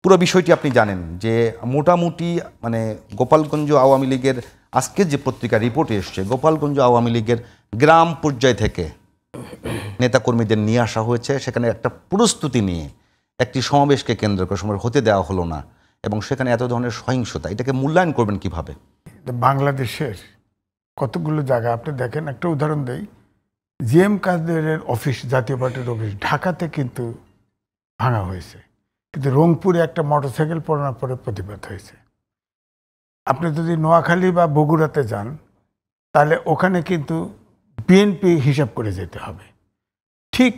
পুরো বিষয়টি আপনি জানেন যে মোটামুটি মানে গোপালগঞ্জ আওয়ামী লীগের আজকে যে পত্রিকা রিপোর্ট এসছে, গোপালগঞ্জ আওয়ামী লীগের গ্রাম পর্যায় থেকে নেতাকর্মীদের নিয়ে আসা হয়েছে, সেখানে একটা প্রস্তুতি নিয়ে একটি সমাবেশকে কেন্দ্র করে সমাবেশ হতে দেওয়া হলো না, এবং সেখানে এত ধরনের সহিংসতা, এটাকে মূল্যায়ন করবেন কিভাবে? বাংলাদেশের কতগুলো জায়গা আপনি দেখেন, একটা উদাহরণ দেই, জিএম কাদেরের অফিস, জাতীয় পার্টির অফিস ঢাকাতে কিন্তু ভাঙা হয়েছে, কিন্তু রংপুরে একটা মোটরসাইকেল পড়ানোর পরে প্রতিবাদ হয়েছে। আপনি যদি নোয়াখালী বা বগুড়াতে যান তাহলে ওখানে কিন্তু বিএনপি হিসাব করে যেতে হবে। ঠিক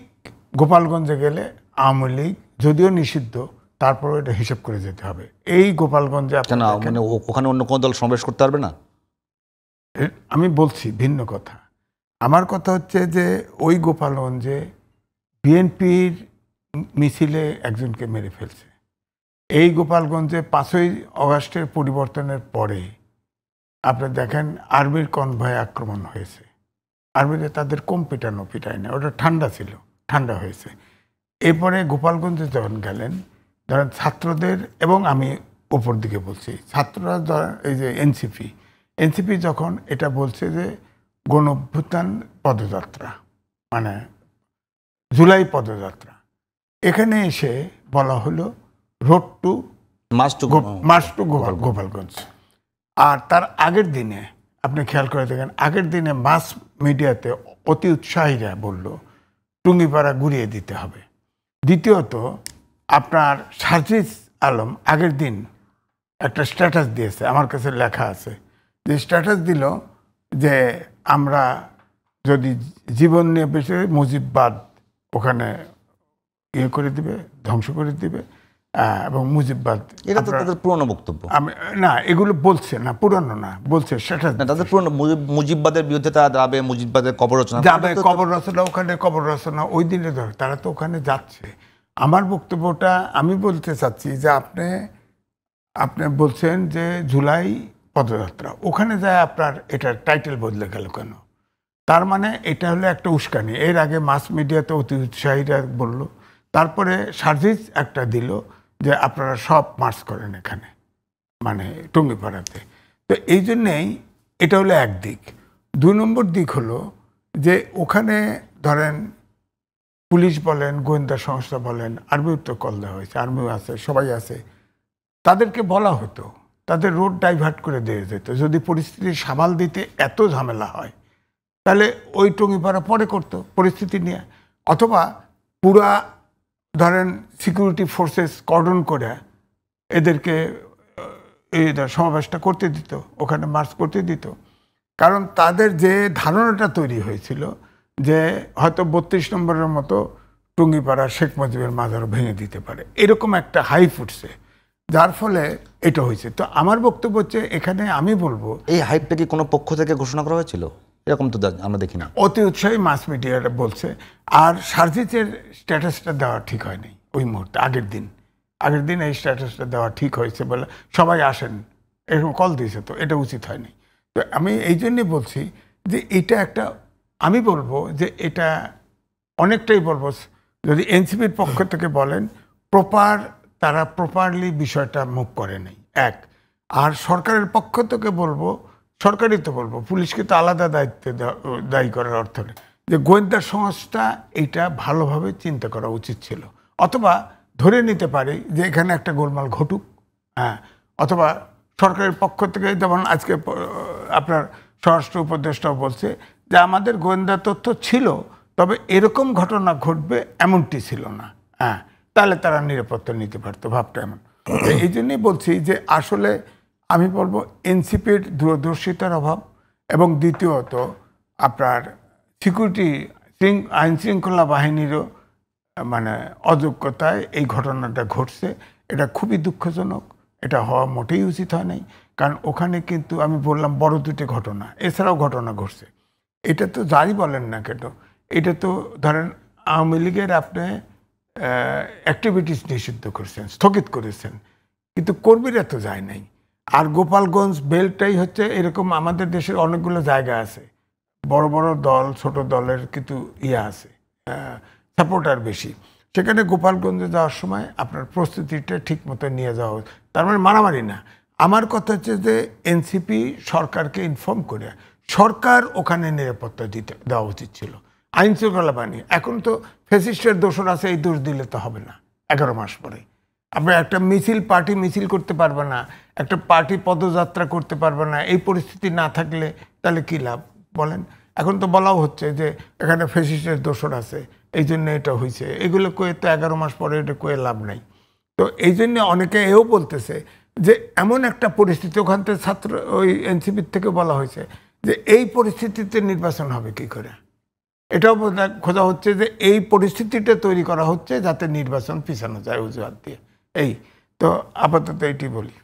গোপালগঞ্জে গেলে আওয়ামী লীগ যদিও নিষিদ্ধ, তারপরে এটা হিসাব করে যেতে হবে। এই গোপালগঞ্জে মানে ওখানে অন্য কোনো দল সমাবেশ করতে পারবে না? আমি বলছি ভিন্ন কথা। আমার কথা হচ্ছে যে ওই গোপালগঞ্জে বিএনপির মিছিলে একজনকে মেরে ফেলছে। এই গোপালগঞ্জে 5ই অগাস্টের পরিবর্তনের পরে আপনি দেখেন আর্মির কনভয়ে আক্রমণ হয়েছে। আর্মিতে তাদের কম পিটায় না, ওটা ঠান্ডা ছিল, ঠান্ডা হয়েছে। এরপরে গোপালগঞ্জে যখন গেলেন, ধরেন ছাত্রদের, এবং আমি উপর দিকে বলছি ছাত্ররা, এই যে এনসিপি যখন এটা বলছে যে গণঅভ্যুত্থান পদযাত্রা মানে জুলাই পদযাত্রা, এখানে এসে বলা হলো road to march to Gopalganj. আর তার আগের দিনে আপনি খেয়াল করে দেখেন, আগের দিনে মাস মিডিয়াতে অতি উৎসাহীরা বলল টুঙ্গিপাড়া ঘুরিয়ে দিতে হবে। দ্বিতীয়ত আপনার সাজিদ আলম আগের দিন একটা স্ট্যাটাস দিয়েছে, আমার কাছে লেখা আছে, যে স্ট্যাটাস দিল যে আমরা যদি জীবন নিয়ে বেঁচে মুজিববাদ ওখানে ইয়ে করে দিবে, ধ্বংস করে দিবে, এবং মুজিববাদ। এটা তো তাদের পুরনো বক্তব্য। আমি না, এগুলো বলছে না, পুরনো না, বলছে সেটা তাদের পুরনো। মুজিববাদের বিরুদ্ধে তারা যাবে, মুজিববাদের কবর রচনা যাবে, কবর রচনা, ওখানে কবর রচনা ওই দিনে ধরে তারা তো ওখানে যাচ্ছে। আমার বক্তব্যটা আমি বলতে চাচ্ছি যে আপনি বলছেন যে জুলাই পদযাত্রা, ওখানে যায় আপনার এটার টাইটেল বদলে গেল কেন? তার মানে এটা হলো একটা উস্কানি। এর আগে মাস মিডিয়াতে অতি উৎসাহীরা বলল, তারপরে সার্জিস একটা দিল যে আপনারা সব মার্চ করেন এখানে, মানে টুঙ্গিপাড়াতে। তো এই জন্যেই এটা হলো এক দিক। 2 নম্বর দিক হলো যে ওখানে ধরেন পুলিশ বলেন, গোয়েন্দা সংস্থা বলেন, আর্মিও তো কল দেওয়া হয়েছে, আর্মিও আছে, সবাই আছে, তাদেরকে বলা হতো, তাদের রোড ডাইভার্ট করে দিয়ে যেত। যদি পরিস্থিতি সামাল দিতে এত ঝামেলা হয় তাহলে ওই টুঙ্গিপাড়া পরে করতো পরিস্থিতি নিয়ে, অথবা পুরা ধরেন সিকিউরিটি ফোর্সেস কর্ডন করে এদেরকে এই সমাবেশটা করতে দিত, ওখানে মার্চ করতে দিত। কারণ তাদের যে ধারণাটা তৈরি হয়েছিল যে হয়তো 32 নম্বরের মতো টুঙ্গিপাড়া শেখ মুজিবের মাজারও ভেঙে দিতে পারে, এরকম একটা হাইপ উঠছে, যার ফলে এটা হয়েছে। তো আমার বক্তব্য হচ্ছে এখানে আমি বলবো, এই হাইপটা কি কোনো পক্ষ থেকে ঘোষণা করা হয়েছিল? এরকম তো আমরা দেখি না। অতি উৎসাহী মাস মিডিয়াটা বলছে। আর সার্জিসের স্ট্যাটাসটা দেওয়া ঠিক হয়নি ওই মুহূর্তে, আগের দিন এই স্ট্যাটাসটা দেওয়া ঠিক হয়েছে বলে সবাই আসেন এরকম কল দিয়েছে, তো এটা উচিত হয়নি। তো আমি এই জন্যই বলছি যে এটা একটা, আমি বলবো যে এটা অনেকটাই বলবো, যদি এনসিপির পক্ষ থেকে বলেন তারা প্রপারলি বিষয়টা মুভ করে নাই, এক। আর সরকারের পক্ষ থেকে বলবো, সরকারই তো বলবো, পুলিশকে তো আলাদা দায়ী করার অর্থ নেই, যে গোয়েন্দা সংস্থা এইটা ভালোভাবে চিন্তা করা উচিত ছিল। অথবা ধরে নিতে পারি যে এখানে একটা গোলমাল ঘটুক, হ্যাঁ, অথবা সরকারের পক্ষ থেকে, যেমন আজকে আপনার স্বরাষ্ট্র উপদেষ্টাও বলছে যে আমাদের গোয়েন্দা তথ্য ছিল, তবে এরকম ঘটনা ঘটবে এমনটি ছিল না, হ্যাঁ, তাহলে তারা নিরাপত্তা নিতে পারতো, ভাবটা এমন। এই জন্যই বলছি যে আসলে আমি বলবো এনসিপির দূরদর্শিতার অভাব, এবং দ্বিতীয়ত আপনার সিকিউরিটি আইন শৃঙ্খলা বাহিনীরও মানে অযোগ্যতায় এই ঘটনাটা ঘটছে। এটা খুবই দুঃখজনক, এটা হওয়া মোটেই উচিত হয় নাই। কারণ ওখানে কিন্তু আমি বললাম বড় 2টি ঘটনা, এছাড়াও ঘটনা ঘটছে। এটা তো যাই বলেন না কেন, এটা তো ধরেন আওয়ামী লীগের আপনি অ্যাক্টিভিটিস নিষিদ্ধ করেছেন, স্থগিত করেছেন, কিন্তু কর্মীরা তো যায় নাই। আর গোপালগঞ্জ বেল্টটাই হচ্ছে এরকম, আমাদের দেশের অনেকগুলো জায়গা আছে, বড় বড় দল, ছোট দলের কিন্তু আছে, সাপোর্টার বেশি। সেখানে গোপালগঞ্জে যাওয়ার সময় আপনার প্রস্তুতিটা ঠিক মতো নিয়ে যাওয়া উচিত। তার মানে মারামারি না। আমার কথা হচ্ছে যে এনসিপি সরকারকে ইনফর্ম করে সরকার ওখানে নিরাপত্তা দেওয়া উচিত ছিল, আইন শৃঙ্খলা বাহিনী। এখন তো ফ্যাসিস্টের দোষর আছে, এই দোষ দিলে তো হবে না। 11 মাস পরে আমরা একটা পার্টি মিছিল করতে পারবে না, একটা পার্টি পদযাত্রা করতে পারবে না। এই পরিস্থিতি না থাকলে তাহলে কি লাভ বলেন? এখন তো বলাও হচ্ছে যে এখানে ফ্যাসিস্টের দোষর আছে, এই জন্য এটা হয়েছে। এগুলো কয়ে তো 11 মাস পরে এটা কয়ে লাভ নাই। তো এই জন্য অনেকে এও বলতেছে যে এমন একটা পরিস্থিতি, ওখান থেকে ছাত্র ওই এনসিপির থেকে বলা হয়েছে যে এই পরিস্থিতিতে নির্বাচন হবে কি করে। এটাও খোঁজা হচ্ছে যে এই পরিস্থিতিটা তৈরি করা হচ্ছে যাতে নির্বাচন পিছানো যায় অজুহাত দিয়ে। এই তো আপাতত এইটি বলি।